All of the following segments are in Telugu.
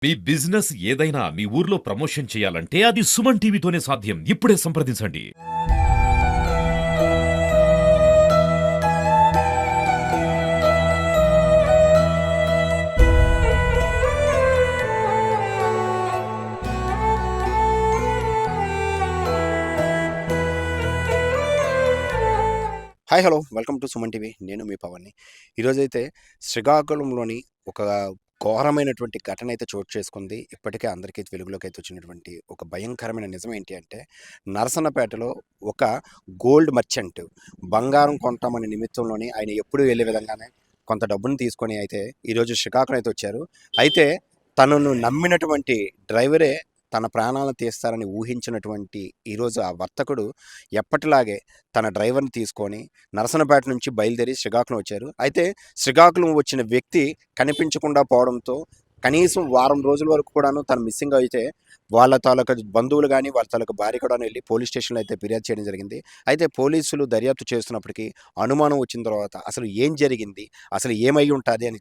మీ బిజినెస్ ఏదైనా మీ ఊర్లో ప్రమోషన్ చేయాలంటే అది సుమన్ టీవీతోనే సాధ్యం. ఇప్పుడే సంప్రదించండి. Hi hello welcome to Suman TV. నేను మీ పవన్ని. ఈరోజైతే శ్రీకాకుళంలోని ఒక ఘోరమైనటువంటి ఘటన అయితే చోటు చేసుకుంది. ఇప్పటికే అందరికీ వెలుగులోకి అయితే వచ్చినటువంటి ఒక భయంకరమైన నిజం ఏంటి అంటే, నరసన్నపేటలో ఒక గోల్డ్ మర్చెంట్ బంగారం కొంటామనే నిమిత్తంలోని ఆయన ఎప్పుడూ వెళ్ళే విధంగానే కొంత డబ్బును తీసుకొని అయితే ఈరోజు శ్రీకాకుళం అయితే వచ్చారు. అయితే తనను నమ్మినటువంటి డ్రైవరే తన ప్రాణాలను తీస్తారని ఊహించినటువంటి ఈరోజు ఆ వర్తకుడు ఎప్పటిలాగే తన డ్రైవర్ని తీసుకొని నరసనపేట నుంచి బయలుదేరి శ్రీకాకుళం వచ్చారు. అయితే శ్రీకాకుళం వచ్చిన వ్యక్తి కనిపించకుండా పోవడంతో కనీసం వారం రోజుల వరకు కూడాను తను మిస్సింగ్ అయితే వాళ్ళ తాలూకా బంధువులు కానీ వాళ్ళ తాలూకా భార్య కూడా వెళ్ళి పోలీస్ స్టేషన్లో అయితే ఫిర్యాదు చేయడం జరిగింది. అయితే పోలీసులు దర్యాప్తు చేస్తున్నప్పటికీ అనుమానం వచ్చిన తర్వాత అసలు ఏం జరిగింది, అసలు ఏమై ఉంటుంది అని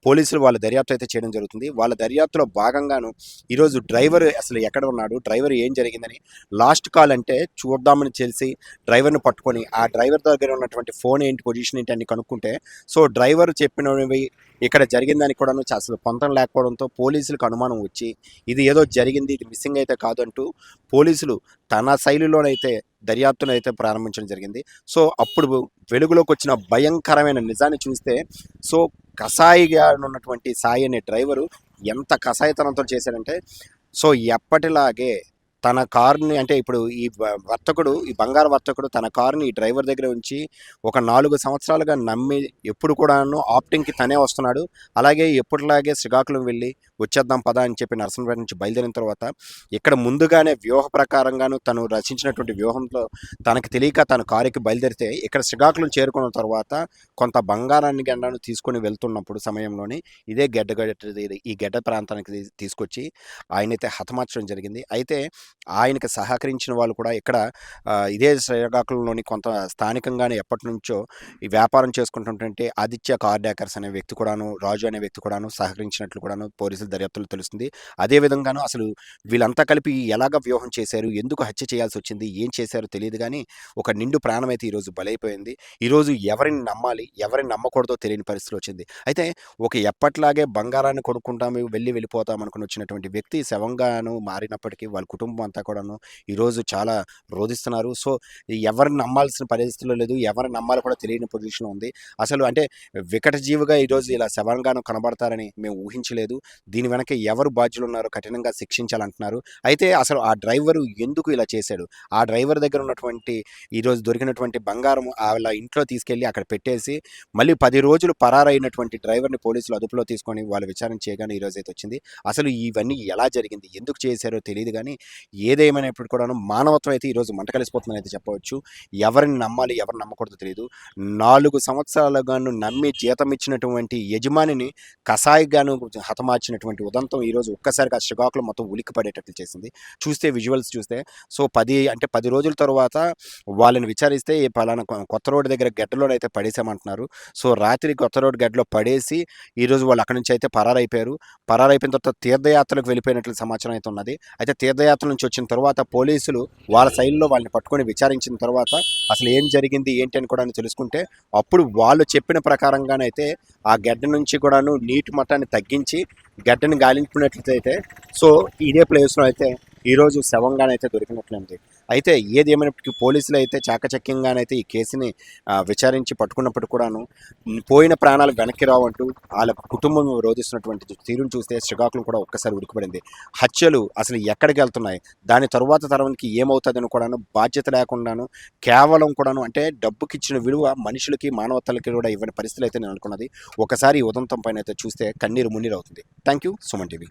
పోలీసులు వాళ్ళ దర్యాప్తు అయితే చేయడం జరుగుతుంది. వాళ్ళ దర్యాప్తులో భాగంగాను ఈరోజు డ్రైవర్ అసలు ఎక్కడ ఉన్నాడు, డ్రైవర్ ఏం జరిగిందని లాస్ట్ కాల్ అంటే చూద్దామని తెలిసి డ్రైవర్ని పట్టుకొని ఆ డ్రైవర్ దగ్గర ఉన్నటువంటి ఫోన్ ఏంటి, పొజిషన్ ఏంటి అని కనుక్కుంటే సో డ్రైవర్ చెప్పినవి ఇక్కడ జరిగిందని కూడాను అసలు పొంతం లేకపోవడంతో పోలీసులకు అనుమానం వచ్చి ఇది ఏదో జరిగింది, ఇది మిస్సింగ్ అయితే కాదంటూ పోలీసులు తన శైలిలోనైతే దర్యాప్తును అయితే ప్రారంభించడం జరిగింది. సో అప్పుడు వెలుగులోకి వచ్చిన భయంకరమైన నిజాన్ని చూస్తే సో కసాయిగా ఉన్నటువంటి సాయి అనే డ్రైవరు ఎంత కసాయితనంతో చేశాడంటే సో ఎప్పటిలాగే తన కారుని అంటే ఇప్పుడు ఈ వర్తకుడు, ఈ బంగారు వర్తకుడు తన కారుని ఈ డ్రైవర్ దగ్గర ఉంచి ఒక 4 సంవత్సరాలుగా నమ్మి ఎప్పుడు కూడాను ఆప్టింగ్కి తనే వస్తున్నాడు. అలాగే ఎప్పటిలాగే శ్రీకాకుళం వెళ్ళి వచ్చేద్దాం పదా అని చెప్పి నరసంపేట నుంచి బయలుదేరిన తర్వాత ఇక్కడ ముందుగానే వ్యూహ ప్రకారంగాను తను రచించినటువంటి వ్యూహంలో తనకు తెలియక తను కారుకి బయలుదేరితే ఇక్కడ శ్రీకాకుళం చేరుకున్న తర్వాత కొంత బంగారాన్ని గండాను తీసుకొని వెళ్తున్నప్పుడు సమయంలోని ఇదే ఈ గడ్డ ప్రాంతానికి తీసుకొచ్చి ఆయనైతే హతమార్చడం జరిగింది. అయితే ఆయనకి సహకరించిన వాళ్ళు కూడా ఇక్కడ ఇదే శ్రీకాకుళంలోని కొంత స్థానికంగానే ఎప్పటి నుంచో ఈ వ్యాపారం చేసుకుంటున్నటువంటి ఆదిత్య కార్ డేకర్స్ అనే వ్యక్తి కూడాను, రాజు అనే వ్యక్తి కూడాను సహకరించినట్లు కూడాను పోలీసుల దర్యాప్తులు తెలుస్తుంది. అదేవిధంగాను అసలు వీళ్ళంతా కలిపి ఎలాగ వ్యూహం చేశారు, ఎందుకు హత్య చేయాల్సి వచ్చింది, ఏం చేశారో తెలియదు కానీ ఒక నిండు ప్రాణం అయితే ఈరోజు బలైపోయింది. ఈరోజు ఎవరిని నమ్మాలి, ఎవరిని నమ్మకూడదో తెలియని పరిస్థితి వచ్చింది. అయితే ఒక ఎప్పట్లాగే బంగారాన్ని కొనుక్కుంటాము వెళ్ళిపోతాం అనుకుని వచ్చినటువంటి వ్యక్తి శవంగాను మారినప్పటికీ వాళ్ళ కుటుంబం అంతా కూడాను ఈరోజు చాలా రోధిస్తున్నారు. సో ఎవరిని నమ్మాల్సిన పరిస్థితుల్లో లేదు, ఎవరిని నమ్మాలో కూడా తెలియని పొజిషన్లో ఉంది. అసలు అంటే వికట జీవిగా ఈరోజు ఇలా శవంగాను కనబడతారని మేము ఊహించలేదు. దీని వెనక ఎవరు బాధ్యులు ఉన్నారో కఠినంగా శిక్షించాలంటున్నారు. అయితే అసలు ఆ డ్రైవరు ఎందుకు ఇలా చేశాడు, ఆ డ్రైవర్ దగ్గర ఉన్నటువంటి ఈరోజు దొరికినటువంటి బంగారం వాళ్ళ ఇంట్లో తీసుకెళ్ళి అక్కడ పెట్టేసి మళ్ళీ 10 రోజులు పరారైనటువంటి డ్రైవర్ని పోలీసులు అదుపులో తీసుకొని వాళ్ళు విచారణ చేయగానే ఈరోజు అయితే వచ్చింది. అసలు ఇవన్నీ ఎలా జరిగింది, ఎందుకు చేశారో తెలియదు కానీ ఏదేమైనప్పుడు కూడాను మానవత్వం అయితే ఈరోజు మంట కలిసిపోతుందని అయితే చెప్పవచ్చు. ఎవరిని నమ్మాలి, ఎవరిని నమ్మకూడదో తెలియదు. 4 సంవత్సరాలుగాను నమ్మి జీతం ఇచ్చినటువంటి యజమానిని కసాయిగాను హతమార్చినటువంటి ఉదంతం ఈరోజు ఒక్కసారిగా శ్రీకాకుళం మొత్తం ఉలిక్కి పడేటట్లు చేసింది. చూస్తే విజువల్స్ చూస్తే సో 10 రోజుల తర్వాత వాళ్ళని విచారిస్తే పలానా కొత్త రోడ్డు దగ్గర గడ్డలోనైతే పడేసామంటున్నారు. సో రాత్రి కొత్త రోడ్డు గడ్డలో పడేసి ఈరోజు వాళ్ళు అక్కడి నుంచి అయితే పరారైపోయారు. పరారైపోయిన తర్వాత తీర్థయాత్రలకు వెళ్ళిపోయినట్లు సమాచారం అయితే ఉన్నది. అయితే తీర్థయాత్ర నుంచి వచ్చిన తర్వాత పోలీసులు వాళ్ళ శైలిలో వాళ్ళని పట్టుకొని విచారించిన తర్వాత అసలు ఏం జరిగింది ఏంటి అని కూడా తెలుసుకుంటే అప్పుడు వాళ్ళు చెప్పిన ప్రకారంగానైతే ఆ గడ్డ నుంచి కూడాను నీటి మట్టాన్ని తగ్గించి గడ్డని గాలించుకున్నట్లయితే సో ఇదే ప్లేస్లో అయితే ఈరోజు శవంగానైతే దొరికినట్లుంది. అయితే ఏది ఏమైనప్పటికీ పోలీసులు అయితే చాకచక్యంగానైతే ఈ కేసుని విచారించి పట్టుకున్నప్పటికీ కూడాను పోయిన ప్రాణాలు వెనక్కి రావంటూ వాళ్ళ కుటుంబం రోధిస్తున్నటువంటి తీరును చూస్తే శ్రీకాకుళం కూడా ఒక్కసారి ఉడికిపడింది. హత్యలు అసలు ఎక్కడికి వెళ్తున్నాయి, దాని తరువాత తరానికి ఏమవుతుందని కూడాను బాధ్యత లేకుండాను కేవలం కూడాను అంటే డబ్బుకి ఇచ్చిన విలువ మనుషులకి మానవతలకి కూడా ఇవ్వని పరిస్థితులు అయితే నేను అనుకున్నది. ఒకసారి ఈ ఉదంతం పైన అయితే చూస్తే కన్నీరు మున్నీరు అవుతుంది. Thank you Suman TV.